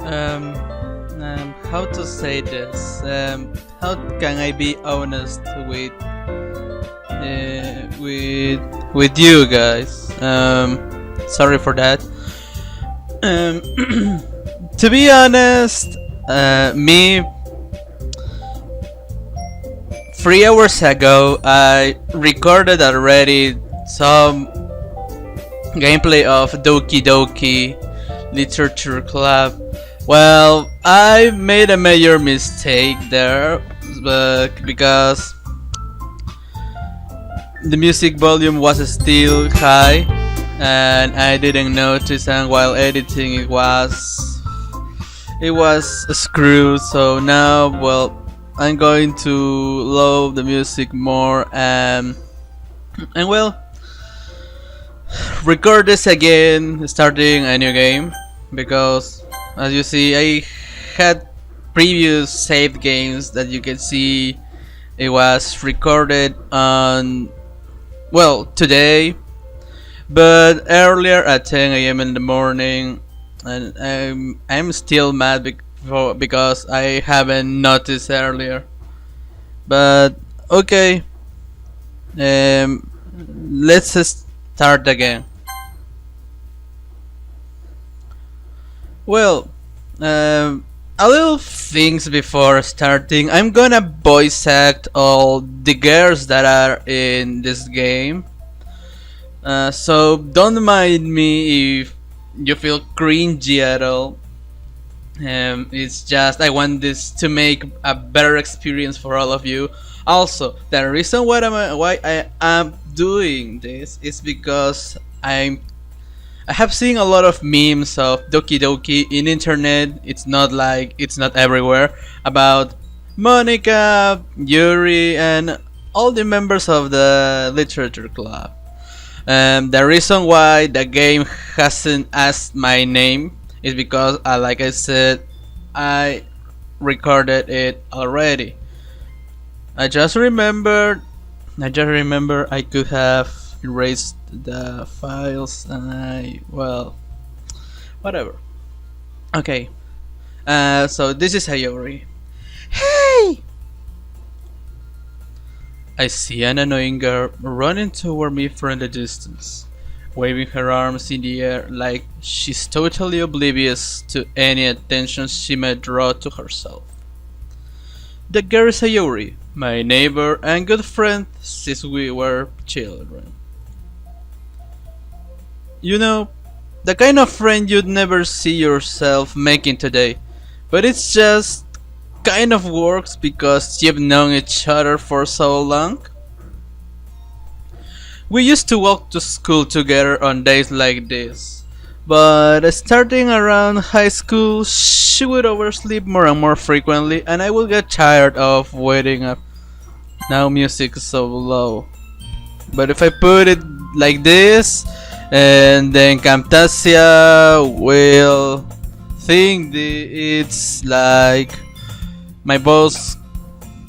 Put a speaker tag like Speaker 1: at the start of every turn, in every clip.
Speaker 1: Um, how to say this? How can I be honest with you guys? Sorry for that. Um, to be honest, me 3 hours ago I recorded already some gameplay of Doki Doki Literature Club. Well, I made a major mistake there, but because the music volume was still high and I didn't notice, and while editing it was screwed. So now, well, I'm going to load the music more and well, record this again, starting a new game, because as you see, I had previous saved games that you can see it was recorded on, well, today, but earlier at 10 a.m. in the morning, and I'm still mad because I haven't noticed earlier. But okay, let's start again. Well, a little things before starting. I'm gonna voice act all the girls that are in this game. So don't mind me if you feel cringy at all. It's just I want this to make a better experience for all of you. Also, the reason why I am doing this is because I have seen a lot of memes of Doki Doki in internet. It's not everywhere about Monica, Yuri, and all the members of the literature club. The reason why the game hasn't asked my name is because, like I said, I recorded it already. I just remembered. I could have erased the files, and whatever. Okay. So this is Hayori. Hey! I see an annoying girl running toward me from the distance, waving her arms in the air like she's totally oblivious to any attention she may draw to herself. The girl is Sayori, my neighbor and good friend since we were children. You know, the kind of friend you'd never see yourself making today, but it's just kind of works because you've known each other for so long. We used to walk to school together on days like this, but starting around high school, she would oversleep more and more frequently, and I would get tired of waiting up. Now music is so low. But if I put it like this, and then Camtasia will think it's like my voice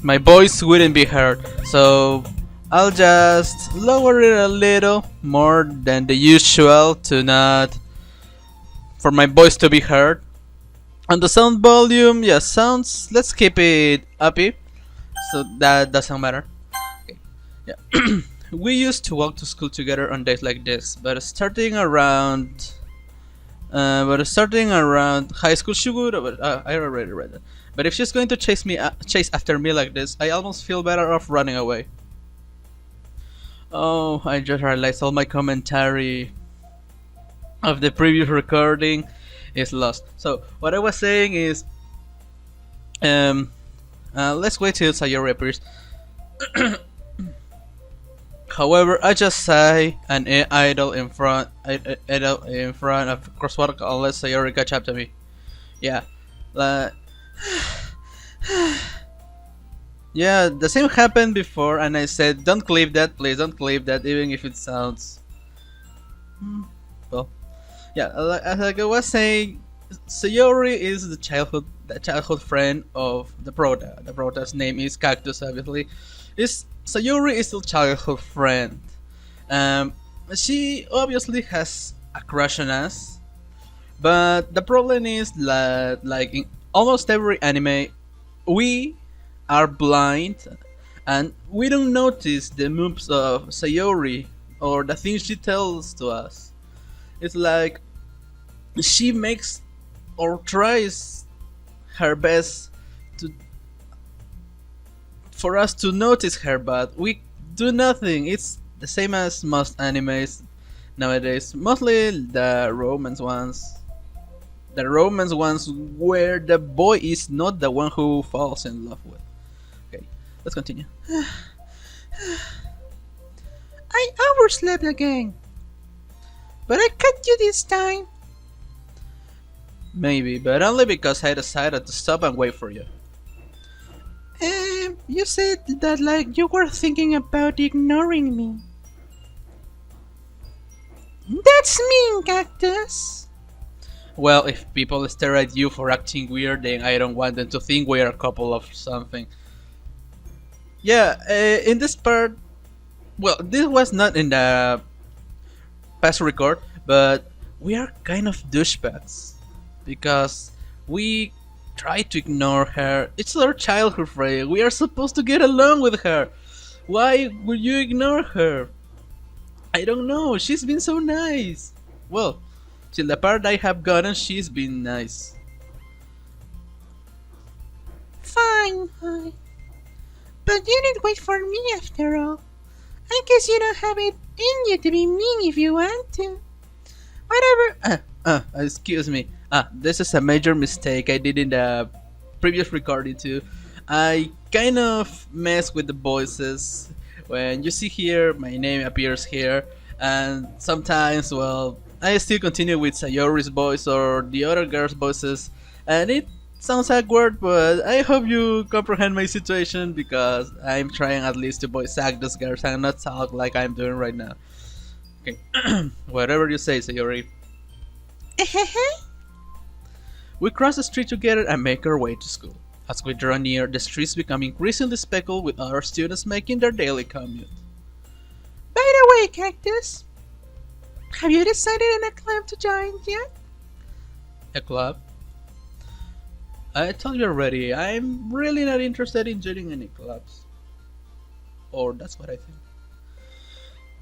Speaker 1: my voice wouldn't be heard. So I'll just lower it a little more than the usual to not for my voice to be heard. And the sound volume, yeah, sounds, let's keep it uppy, so that doesn't matter. Okay. Yeah. We used to walk to school together on days like this, but starting around high school, she would. I already read it. But if she's going to chase after me like this, I almost feel better off running away. Oh, I just realized all my commentary of the previous recording is lost. So what I was saying is, let's wait till Sayori appears. However, I just say an idol in front of crosswalk unless Sayori catch up to me. Yeah, like, yeah, the same happened before, and I said, "Don't clip that, please. Don't clip that, even if it sounds." Well, yeah, like I was saying, Sayori is the childhood friend of the prota. The prota's name is Kaktus, obviously. Is Sayori is still childhood friend. She obviously has a crush on us, But the problem is that, like in almost every anime, we are blind and we don't notice the moves of Sayori or the things she tells to us. It's like she makes or tries her best to for us to notice her, but we do nothing. It's the same as most animes nowadays, mostly the romance ones. The romance ones where the boy is not the one who falls in love with. Okay, let's continue. I overslept again, but I caught you this time. Maybe, but only because I decided to stop and wait for you. You said that like you were thinking about ignoring me. That's mean, Cactus. Well, if people stare at you for acting weird, then I don't want them to think we're a couple of something. Yeah, in this part, well, this was not in the past record, but we are kind of douchebags because we try to ignore her. It's our childhood friend. We are supposed to get along with her. Why would you ignore her? I don't know. She's been so nice. Well, till the part I have gotten, she's been nice. Fine, fine. But you didn't wait for me after all. I guess you don't have it in you to be mean if you want to. Whatever. Excuse me. This is a major mistake I did in the previous recording too. I kind of mess with the voices. When you see here, my name appears here, and sometimes, well, I still continue with Sayori's voice or the other girls' voices, and it sounds awkward, but I hope you comprehend my situation because I'm trying at least to voice act those girls and not talk like I'm doing right now. Okay, whatever you say, Sayori. We cross the street together and make our way to school. As we draw near, the streets become increasingly speckled with other students making their daily commute. By the way, Cactus, have you decided on a club to join yet? A club? I told you already, I'm really not interested in joining any clubs. Or that's what I think.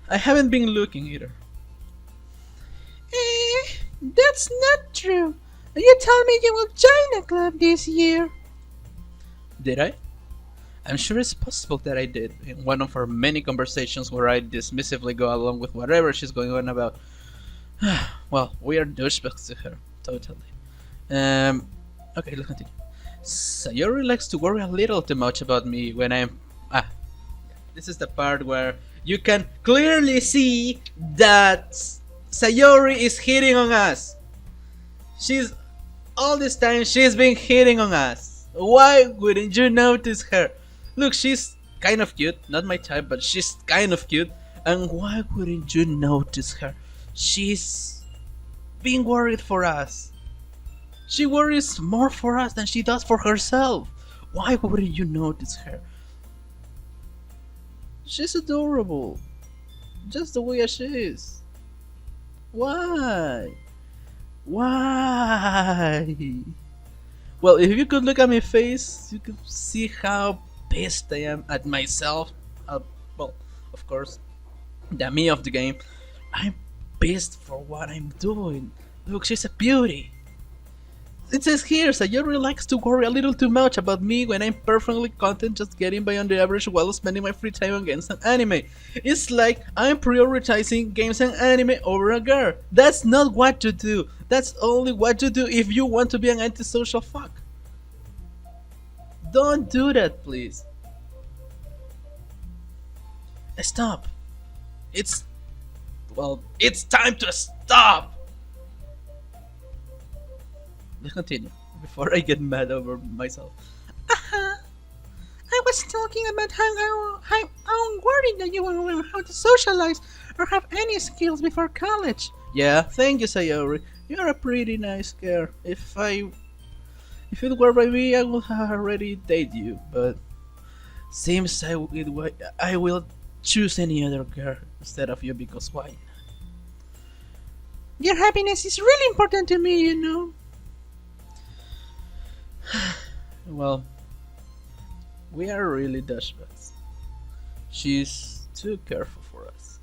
Speaker 1: I haven't been looking either. That's not true. You told me you will join a club this year. Did I? I'm sure it's possible that I did, in one of our many conversations where I dismissively go along with whatever she's going on about. Well, we are douchebags to her, totally. Okay, let's continue. Sayori likes to worry a little too much about me when I'm... this is the part where you can clearly see that Sayori is hitting on us. All this time, she's been hitting on us. Why wouldn't you notice her? Look, she's kind of cute. Not my type, but she's kind of cute. And why wouldn't you notice her? She's being worried for us. She worries more for us than she does for herself. Why wouldn't you notice her? She's adorable. Just the way she is. Why? Why? Well, if you could look at my face, you could see how pissed I am at myself. Well, of course, the me of the game. I'm pissed for what I'm doing. Look, she's a beauty. It says here, Sayori likes to worry a little too much about me when I'm perfectly content just getting by on the average while spending my free time on games and anime. It's like I'm prioritizing games and anime over a girl. That's not what to do. That's only what to do if you want to be an antisocial fuck. Don't do that, please. Stop. It's time to stop. Let's continue before I get mad over myself. I was talking about how I'm worried that you won't learn how to socialize or have any skills before college. Yeah, thank you, Sayori. You're a pretty nice girl. If it were by me, I would have already dated you. But seems I will choose any other girl instead of you because why? Your happiness is really important to me, you know. Well, we are really douchebags. She's too careful for us.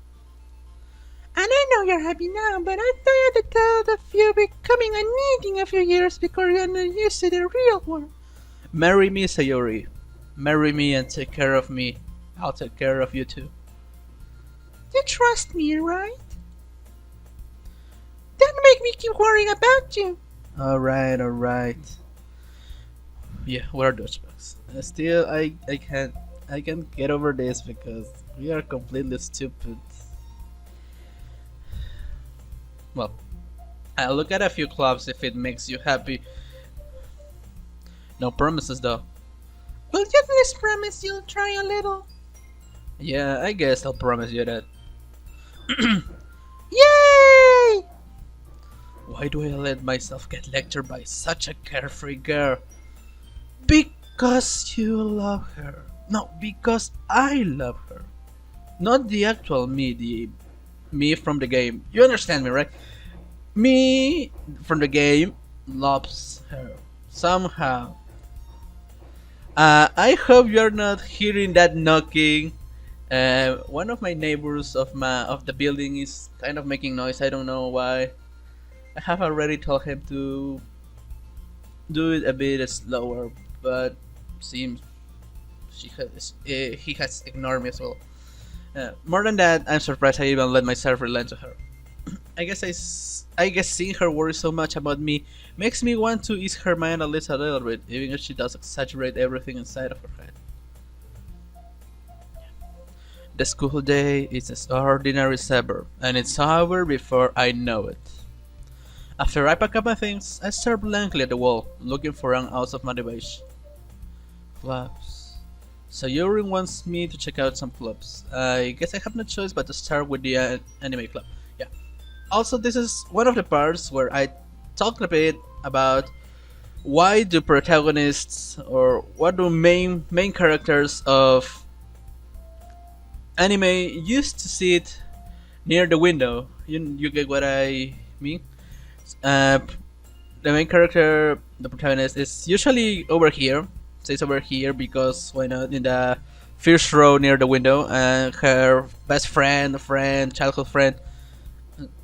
Speaker 1: And I know you're happy now, but I thought you had the thought of you becoming a need in a few years because you're not used to the real world. Marry me, Sayori. Marry me and take care of me. I'll take care of you too. You trust me, right? Don't make me keep worrying about you. Alright, alright. Yeah, we're douchebags. Still, I can't get over this because we are completely stupid. Well, I'll look at a few clubs if it makes you happy. No promises though. Well, you please promise you'll try a little. Yeah, I guess I'll promise you that. Yay! Why do I let myself get lectured by such a carefree girl? Because you love her. No, because I love her. Not the actual me, the me from the game. You understand me, right? Me from the game loves her. Somehow. I hope you're not hearing that knocking. One of my neighbors of the building is kind of making noise. I don't know why. I have already told him to do it a bit slower, but seems he has ignored me as well. More than that, I'm surprised I even let myself relent to her. I guess seeing her worry so much about me makes me want to ease her mind at least a little bit, even if she does exaggerate everything inside of her head. The school day is as ordinary as ever, and it's over before I know it. After I pack up my things, I stare blankly at the wall, looking for an ounce of motivation. Clubs. So Yuri wants me to check out some clubs. I guess I have no choice but to start with the anime club. Yeah. Also, this is one of the parts where I talked a bit about why do protagonists or what do main characters of anime used to sit near the window. You get what I mean? Uh, the main character, the protagonist, is usually over here. Stays over here because why not in the first row near the window, and her best friend, childhood friend,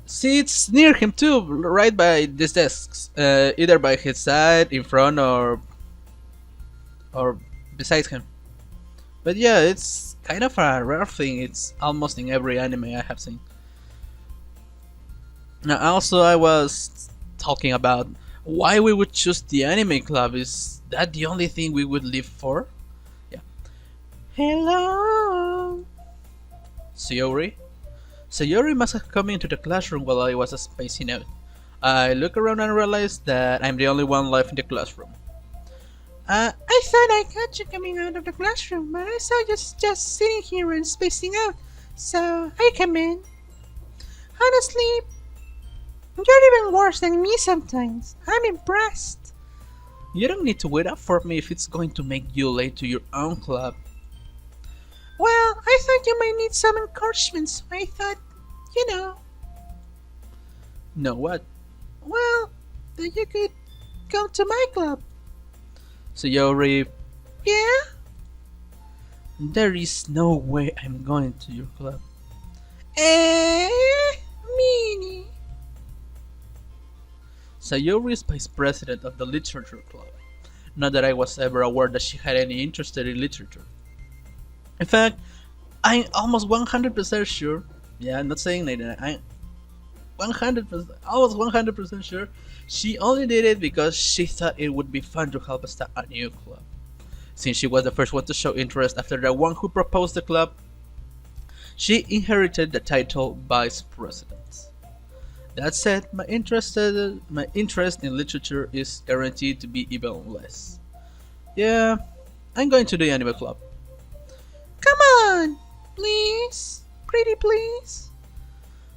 Speaker 1: sits near him too, right by these desks, either by his side, in front, or beside him. But yeah, it's kind of a rare thing. It's almost in every anime I have seen. Now, also, I was talking about why we would choose the anime club. Is that the only thing we would live for? Yeah. Hello, Sayori. Sayori must have come into the classroom while I was spacing out. I look around and realize that I'm the only one left in the classroom. I thought I got you coming out of the classroom, but I saw you just sitting here and spacing out, so I come in. Honestly, you're even worse than me sometimes. I'm impressed. You don't need to wait up for me if it's going to make you late to your own club. Well, I thought you might need some encouragement, so I thought, you know. Know what? Well, that you could come to my club. Sayori. Yeah? There is no way I'm going to your club. Meanie. Sayori is vice president of the literature club. Not that I was ever aware that she had any interest in literature. In fact, I'm almost 100% sure. Yeah, I'm not saying that. I'm 100%, almost 100% sure. She only did it because she thought it would be fun to help us start a new club. Since she was the first one to show interest after the one who proposed the club, she inherited the title vice president. That said, my interest in literature is guaranteed to be even less. Yeah, I'm going to the anime club. Come on, please, pretty please.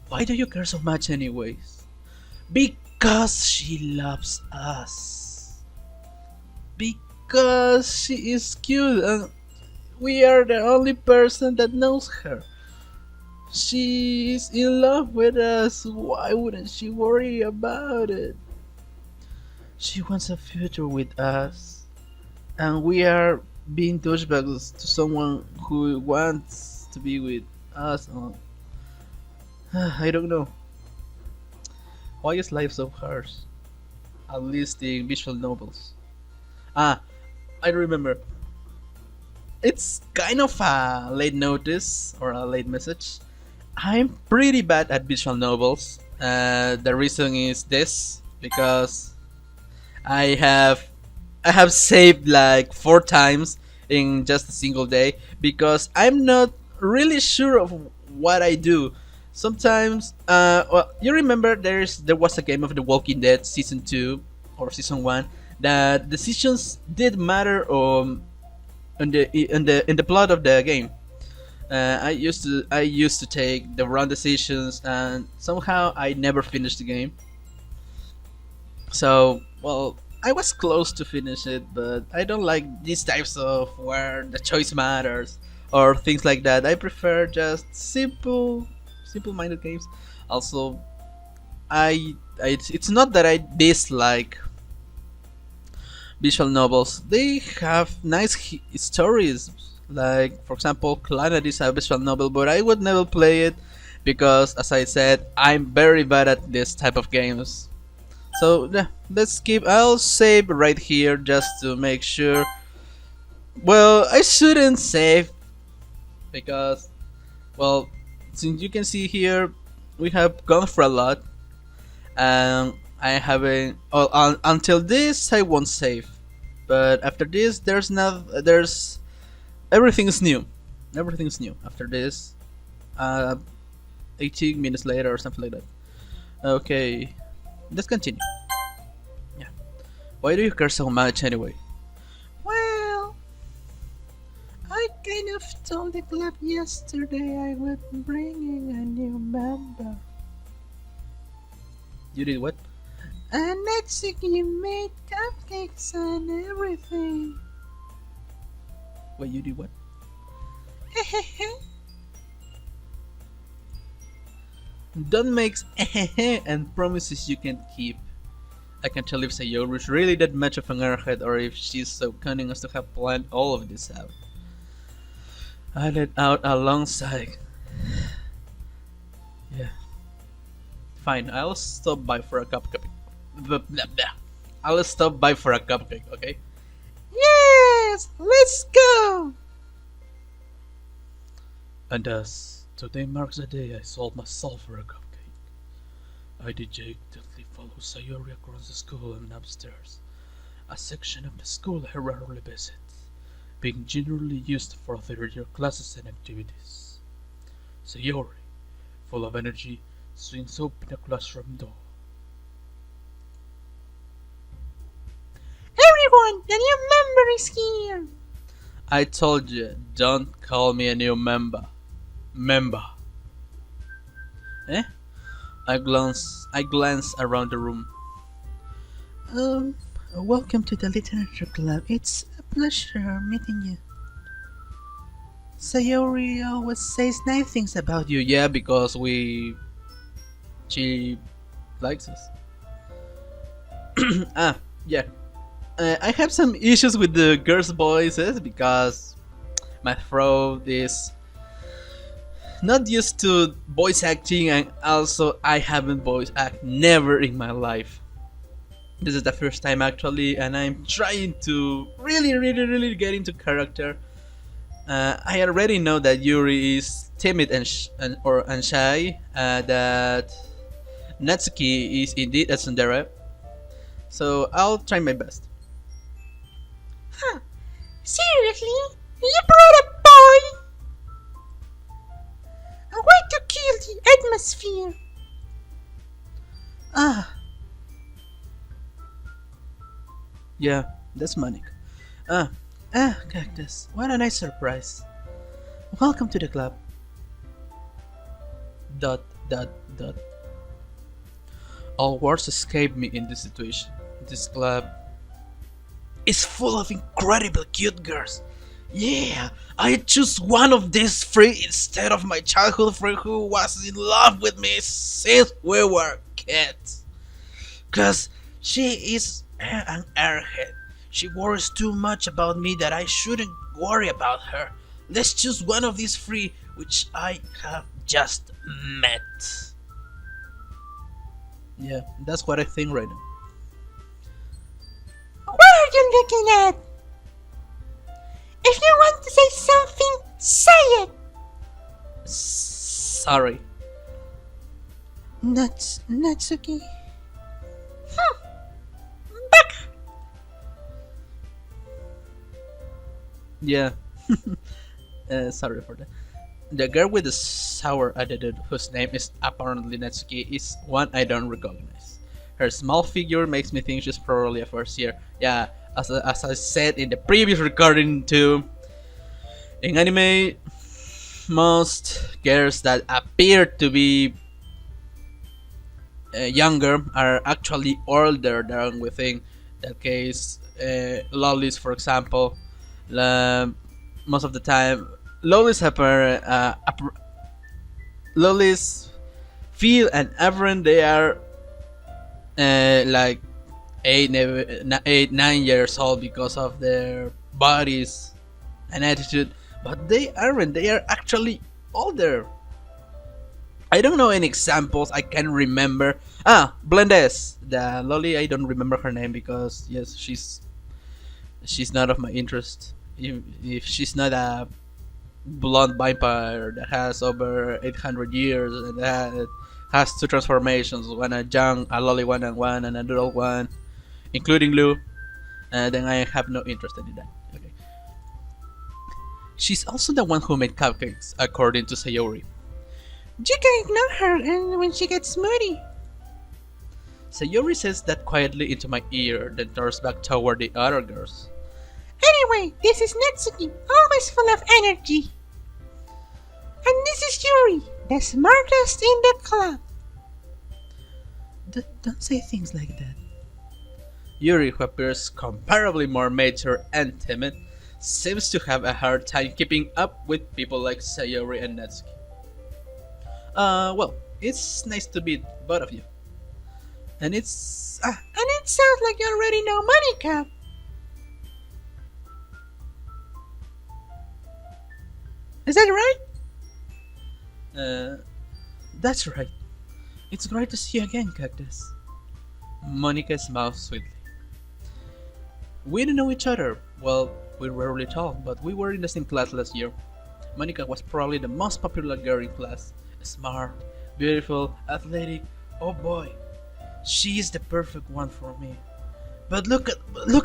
Speaker 1: Why do you care so much anyways? Because she loves us. Because she is cute and we are the only person that knows her. She's in love with us. Why wouldn't she worry about it? She wants a future with us. And we are being douchebags to someone who wants to be with us. Oh, I don't know. Why is life so harsh? At least in visual novels. Ah, I remember. It's kind of a late notice or a late message. I'm pretty bad at visual novels. The reason is this because I have I have saved like 4 times in just a single day because I'm not really sure of what I do. Sometimes, well, you remember there was a game of The Walking Dead season 2 or season 1 that decisions did matter in the plot of the game. I used to take the wrong decisions and somehow I never finished the game. So, well, I was close to finish it, but I don't like these types of where the choice matters or things like that. I prefer just simple-minded games. Also, it's not that I dislike visual novels. They have nice stories. Like, for example, Planet is a visual novel, but I would never play it because, as I said, I'm very bad at this type of games. So yeah, let's keep. I'll save right here just to make sure. Well, I shouldn't save because, well, since you can see here, we have gone for a lot, and I haven't. Oh, until this, I won't save. But after this, there's everything's new. Everything's new after this. Uh, 18 minutes later or something like that. Okay, let's continue. Yeah. Why do you care so much anyway? Well, I kind of told the club yesterday I would bring in a new member. You did what? And next week you made cupcakes and everything. Wait, you did what? Don't make and promises you can't keep. I can tell if Sayori is really that much of an airhead or if she's so cunning as to have planned all of this out. I let out a long sigh. Yeah. Fine, I'll stop by for a cupcake. Blah, blah, blah. I'll stop by for a cupcake, okay? Yes! Let's go! And thus, today marks the day I sold myself for a cupcake. I dejectedly follow Sayori across the school and upstairs, a section of the school I rarely visit, being generally used for third-year classes and activities. Sayori, full of energy, swings open the classroom door. Everyone, the new member is here! I told you, don't call me a new member. Member. Eh? I glance around the room. Welcome to the literature club. It's a pleasure meeting you. Sayori always says nice things about you. Yeah, because she likes us. Yeah. I have some issues with the girls' voices because my throat is not used to voice acting, and also I haven't voice act never in my life. This is the first time actually, and I'm trying to really get into character. I already know that Yuri is timid and shy. That Natsuki is indeed a tsundere. So I'll try my best. Huh? Seriously? You brought a boy? A way to kill the atmosphere. Ah. Yeah, that's Manic. Cactus. What a nice surprise. Welcome to the club. Dot dot dot. All words escape me in this situation. This club is full of incredible cute girls. Yeah, I choose one of these three instead of my childhood friend who was in love with me since we were kids. Cause she is an airhead. She worries too much about me that I shouldn't worry about her. Let's choose one of these three, which I have just met. Yeah, that's what I think right now.
Speaker 2: What are you looking at? If you want to say something, say it.
Speaker 1: Sorry.
Speaker 2: Natsuki. Back.
Speaker 1: Yeah. Sorry for that. The girl with the sour attitude, whose name is apparently Natsuki, is one I don't recognize. Her small figure makes me think she's probably a first year. Yeah, as I said in the previous recording too, in anime, most girls that appear to be younger are actually older than we think. That case, lollies, for example, uh, most of the time, lollies appear, lollies feel and apparent they are like 9 years old because of their bodies and attitude, but they aren't. They are actually older. I don't know any examples. I can remember. Blendes, the lolly. I don't remember her name because yes, she's not of my interest. If she's not a blonde vampire that has over 800 years and that has two transformations, one a young, a lolly one, and one an adult one, including Lou, then I have no interest in that. Okay. She's also the one who made cupcakes, according to Sayori.
Speaker 2: You can ignore her and when she gets moody.
Speaker 1: Sayori says that quietly into my ear, then turns back toward the other girls.
Speaker 2: Anyway, this is Natsuki, always full of energy. And this is Yuri, the smartest in the club.
Speaker 1: Don't say things like that. Yuri, who appears comparably more mature and timid, seems to have a hard time keeping up with people like Sayori and Natsuki. Well, it's nice to meet both of you. And it's...
Speaker 2: And it sounds like you already know Monica. Is that right?
Speaker 1: That's right. It's great to see you again, Cactus. Monica smiled sweetly. We didn't know each other. Well, we rarely talk, but we were in the same class last year. Monica was probably the most popular girl in class. Smart, beautiful, athletic. Oh boy, she is the perfect one for me. But look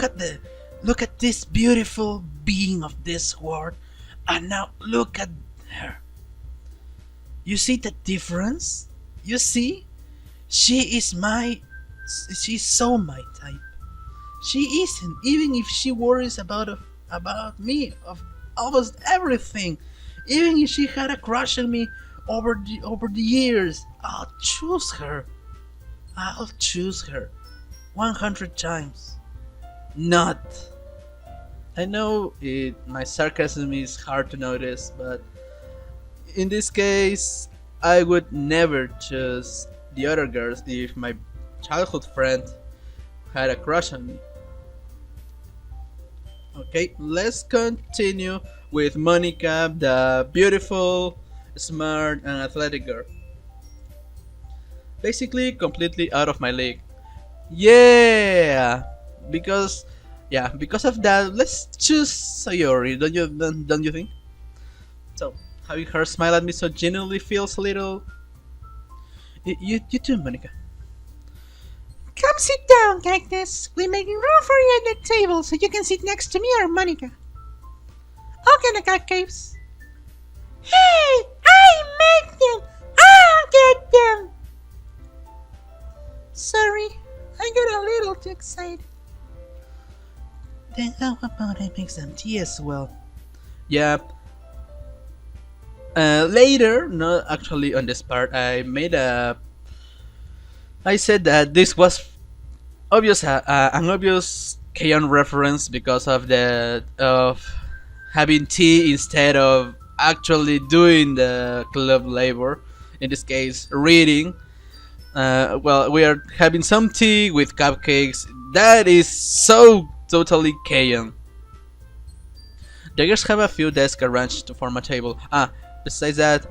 Speaker 1: at this beautiful being of this world, and now look at her. You see the difference? You see? She's so my type. She isn't, even if she worries about me, of almost everything. Even if she had a crush on me over the years, I'll choose her. I'll choose her 100 times. Not. I know my sarcasm is hard to notice, but in this case, I would never choose the other girls if my childhood friend had a crush on me. Okay, let's continue with Monica, the beautiful, smart, and athletic girl. Basically, completely out of my league. Yeah, because because of that, let's choose Sayori. Don't you think? So having her smile at me so genuinely feels a little. You too, Monica.
Speaker 2: Come sit down, Cactus. We're making room for you at the table so you can sit next to me or Monica. Okay, the cat caves. Hey, I made them. I'll get them. Sorry, I got a little too excited.
Speaker 1: Then how about I make some tea as well? Yeah. Later, not actually on this part, I said that this was an obvious K-On reference because of having tea instead of actually doing the club labor. In this case, reading. Well, we are having some tea with cupcakes. That is so totally Kayan. The girls have a few desks arranged to form a table. Besides that,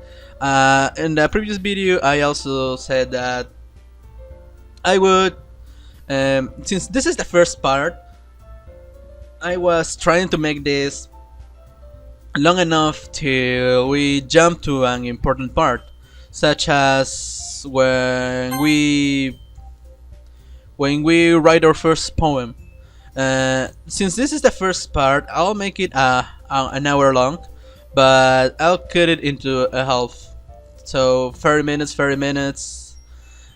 Speaker 1: in the previous video, I also said that I would, since this is the first part, I was trying to make this long enough till we jump to an important part, such as when we write our first poem. Since this is the first part, I'll make it an hour long, but I'll cut it into a half. So 30 minutes, 30 minutes.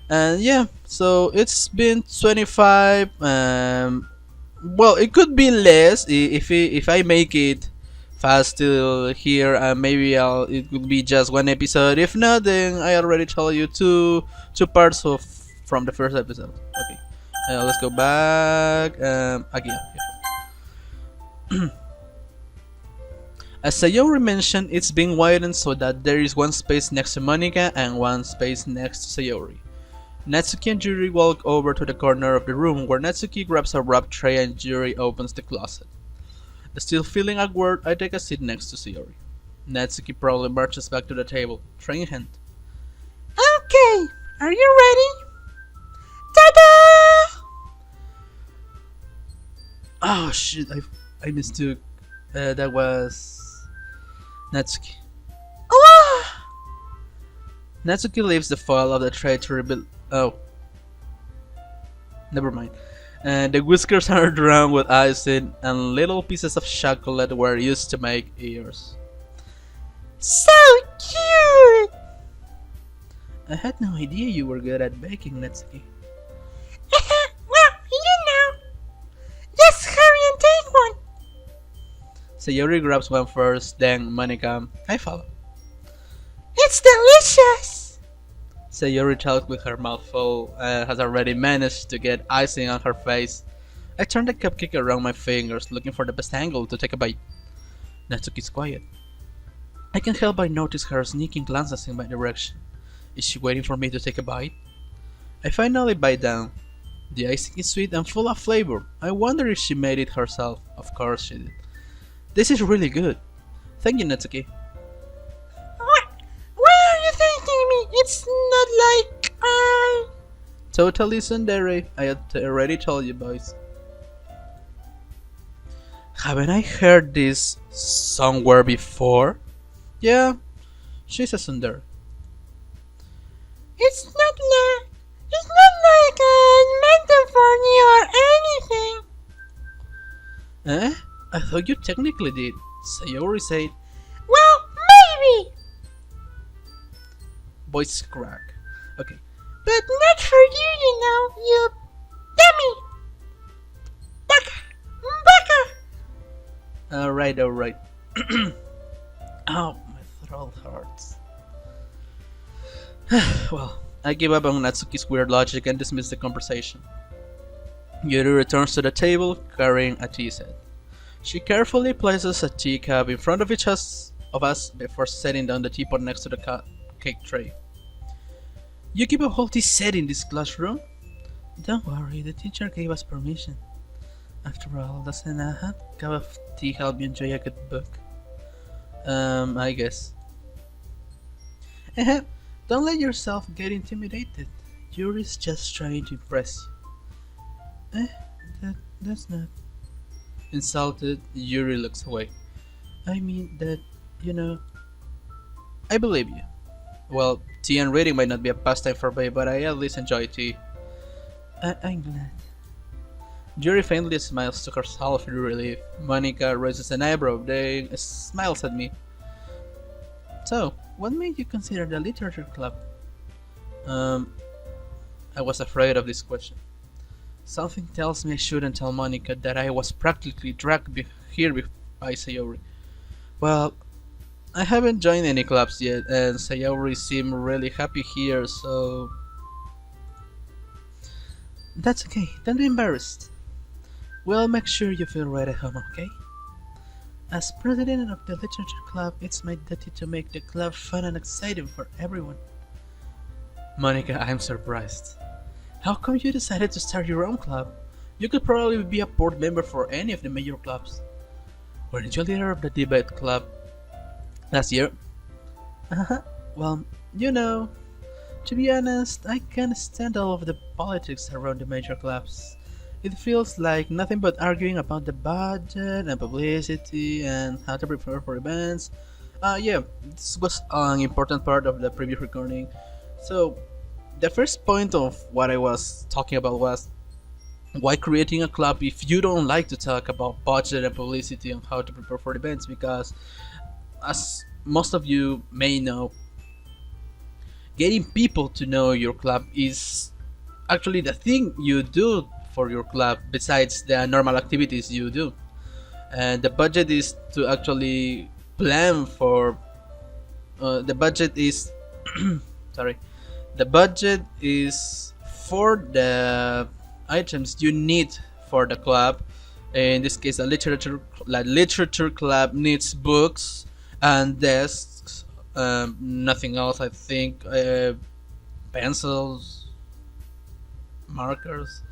Speaker 1: And yeah, so it's been 25. Well, it could be less if I make it fast till here. Maybe it could be just one episode. If not, then I already told you two parts of from the first episode. Okay. Let's go back. Again. As Sayori mentioned, it's been widened so that there is one space next to Monica and one space next to Sayori. Natsuki and Yuri walk over to the corner of the room where Natsuki grabs a wrap tray and Yuri opens the closet. Still feeling awkward, I take a seat next to Sayori. Natsuki proudly marches back to the table, tray in hand.
Speaker 2: Okay, are you ready? Ta-da!
Speaker 1: Oh shit, I mistook. That was Natsuki.
Speaker 2: Oh!
Speaker 1: Natsuki leaves the foil of the tray to reveal. Oh. Never mind. The whiskers are drawn with icing, and little pieces of chocolate were used to make ears.
Speaker 2: So cute!
Speaker 1: I had no idea you were good at baking, Natsuki.
Speaker 2: Well, you know. Just hurry and take one.
Speaker 1: Sayori grabs one first, then Monica. I follow.
Speaker 2: It's delicious!
Speaker 1: Sayori talks with her mouth full and has already managed to get icing on her face. I turn the cupcake around my fingers, looking for the best angle to take a bite. Natsuki's quiet. I can help but notice her sneaking glances in my direction. Is she waiting for me to take a bite? I finally bite down. The icing is sweet and full of flavor. I wonder if she made it herself. Of course she did. This is really good. Thank you, Natsuki.
Speaker 2: Why are you thanking me? It's not like
Speaker 1: Totally tsundere. I had already told you, boys. Haven't I heard this somewhere before? Yeah, she's a tsundere.
Speaker 2: It's not like a metaphor or anything.
Speaker 1: Eh? I thought you technically did. Sayori said.
Speaker 2: Well, maybe,
Speaker 1: Voice crack. Okay.
Speaker 2: but not for you, you dummy. Baka.
Speaker 1: Alright. Ow, my throat hurts. Well, I give up on Natsuki's weird logic and dismiss the conversation. Yuri returns to the table carrying a tea set. She carefully places a teacup in front of each of us before setting down the teapot next to the cake tray. You keep a whole tea set in this classroom? Don't worry, the teacher gave us permission. After all, doesn't a hot cup of tea help you enjoy a good book? I guess. Don't let yourself get intimidated. Yuri's just trying to impress you. That's not. Insulted, Yuri looks away. I mean that, I believe you. Well, tea and reading might not be a pastime for me, but I at least enjoy tea. I'm glad. Yuri faintly smiles to herself in relief. Monica raises an eyebrow, then smiles at me. So, what made you consider the literature club? I was afraid of this question. Something tells me I shouldn't tell Monica that I was practically dragged here by Sayori. Well, I haven't joined any clubs yet, and Sayori seemed really happy here, so... That's okay, don't be embarrassed. We'll make sure you feel right at home, okay?
Speaker 2: As president of the literature club, it's my duty to make the club fun and exciting for everyone.
Speaker 1: Monica, I'm surprised. How come you decided to start your own club? You could probably be a board member for any of the major clubs. Weren't you a leader of the debate club last year?
Speaker 2: Uh-huh. Well, you know, to be honest, I can't stand all of the politics around the major clubs. It feels like nothing but arguing about the budget and publicity and how to prepare for events. Yeah, this was an important part of the previous recording. So, the first point of what I was talking about was why creating a club if you don't like to talk about budget and publicity and how to prepare for events, because as most of you may know, getting people to know your club is actually the thing you do for your club besides the normal activities you do. And the budget is to actually plan for the budget is sorry, the budget is for the items you need for the club. In this case, a literature club needs books and desks, nothing else, I think. Pencils, markers.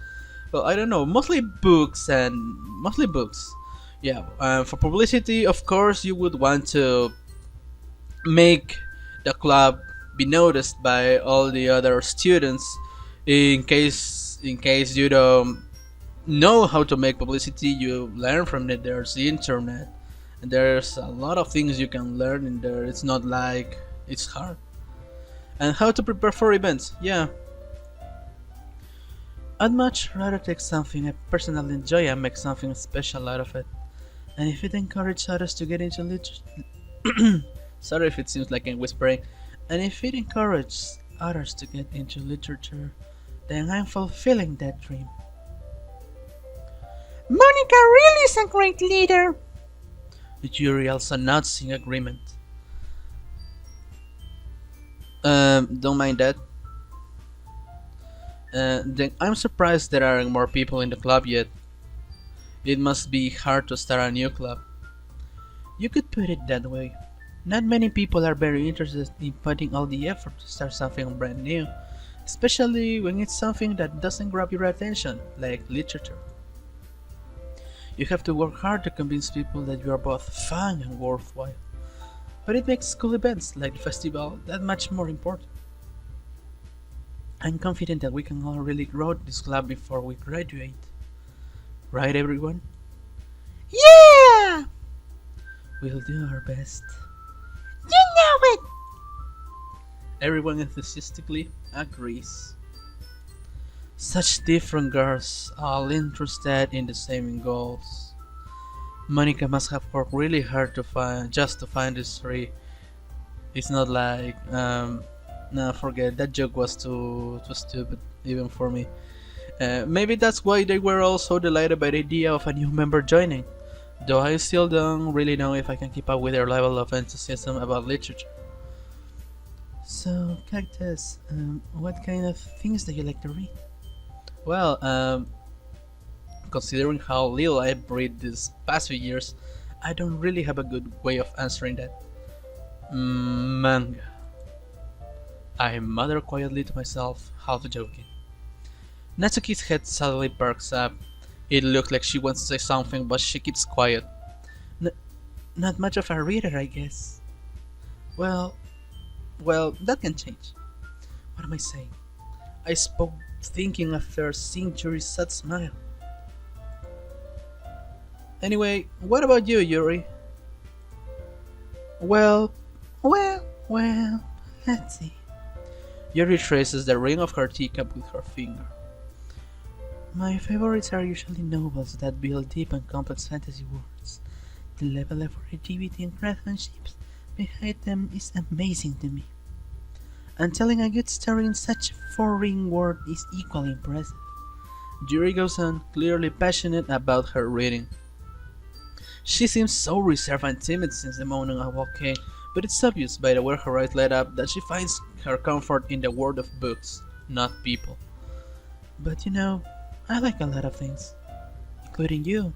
Speaker 2: Well, I don't know. Mostly books. Yeah. For publicity, of course, you would want to make the club be noticed by all the other students. In case you don't know how to make publicity, you learn from it. There's the internet, and there's a lot of things you can learn in there. It's not like it's hard. And how to prepare for events. Yeah, I'd much rather take something I personally enjoy and make something special out of it. And if it encourages others to get into literature, sorry if it seems like I'm whispering, and if it encourages others to get into literature, then I'm fulfilling that dream.
Speaker 3: Monica really is a great leader.
Speaker 1: The jury also nods in agreement. Don't mind that. Then I'm surprised there aren't more people in the club yet. It must be hard to start a new club.
Speaker 2: You could put it that way. Not many people are very interested in putting all the effort to start something brand new, especially when it's something that doesn't grab your attention, like literature. You have to work hard to convince people that you are both fun and worthwhile. But it makes school events like the festival that much more important. I'm confident that we can all really grow this club before we graduate. Right, everyone?
Speaker 3: Yeah!
Speaker 2: We'll do our best.
Speaker 3: You know it!
Speaker 2: Everyone enthusiastically agrees. Such different girls, all interested in the same goals. Monica must have worked really hard to find these three. It's not like no, forget that joke was too stupid even for me. Maybe that's why they were all so delighted by the idea of a new member joining. Though I still don't really know if I can keep up with their level of enthusiasm about literature. So, Cactus, what kind of things do you like to read?
Speaker 1: Well, considering how little I've read these past few years, I don't really have a good way of answering that. Manga. I mutter quietly to myself, half joking. Natsuki's head suddenly perks up. It looks like she wants to say something, but she keeps quiet.
Speaker 2: Not much of a reader, I guess. Well, that can change. What am I saying? I spoke thinking after seeing Yuri's sad smile.
Speaker 1: Anyway, what about you, Yuri?
Speaker 2: Well, let's see.
Speaker 1: Yuri traces the ring of her teacup with her finger.
Speaker 2: My favorites are usually novels that build deep and complex fantasy worlds. The level of creativity and craftsmanship behind them is amazing to me. And telling a good story in such a foreign world is equally impressive.
Speaker 1: Yuri goes on, clearly passionate about her reading. She seems so reserved and timid since the moment I walked in, but it's obvious by the way her eyes light up that she finds her comfort in the world of books, not people.
Speaker 2: But you know, I like a lot of things, including you.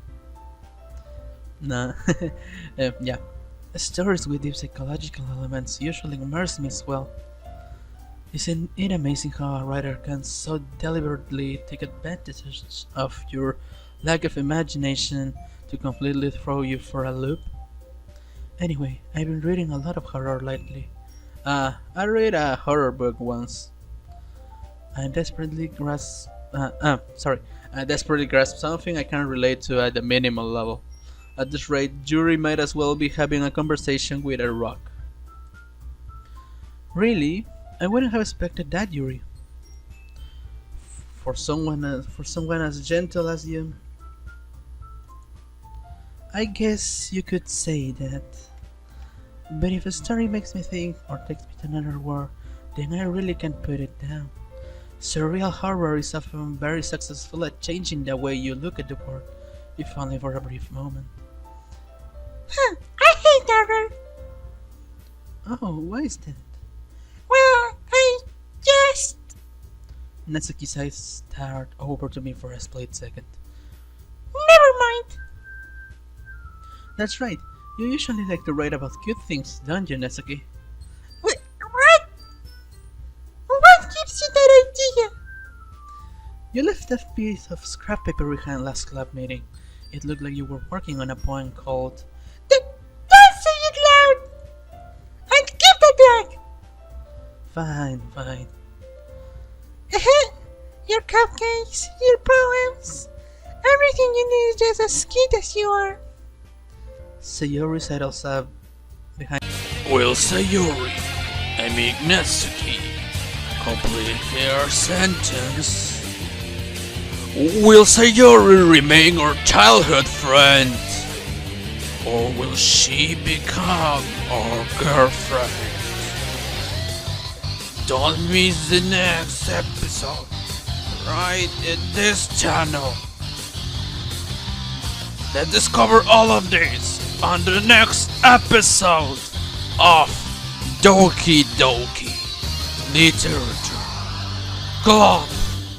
Speaker 1: Nah. Yeah. Stories with deep psychological elements usually immerse me as well. Isn't it amazing how a writer can so deliberately take advantage of your lack of imagination to completely throw you for a loop? Anyway, I've been reading a lot of horror lately. I read a horror book once. I desperately grasp. Sorry. I desperately grasp something I can relate to at the minimal level. At this rate, Yuri might as well be having a conversation with a rock. Really? I wouldn't have expected that, Yuri. For someone as gentle as you, I guess you could say that. But if a story makes me think or takes me to another world, then I really can't put it down. Surreal horror is often very successful at changing the way you look at the world, if only for a brief moment.
Speaker 3: Huh, I hate horror.
Speaker 1: Oh, why is that?
Speaker 3: Well, I just...
Speaker 1: Natsuki's eyes stared over to me for a split second.
Speaker 3: Never mind.
Speaker 1: That's right, you usually like to write about cute things, don't you, Natsuki?
Speaker 3: What? What gives you that idea?
Speaker 1: You left a piece of scrap paper behind last club meeting. It looked like you were working on a poem called...
Speaker 3: Don't say it loud. And give that back.
Speaker 1: Fine, fine.
Speaker 3: Your cupcakes, your poems, everything you need is just as cute as you are.
Speaker 1: Sayori settles up behind. Will Sayori, I mean Natsuki, complete her sentence? Will Sayori remain our childhood friend? Or will she become our girlfriend? Don't miss the next episode, right in this channel. Let's discover all of this on the next episode of Doki Doki Literature Club.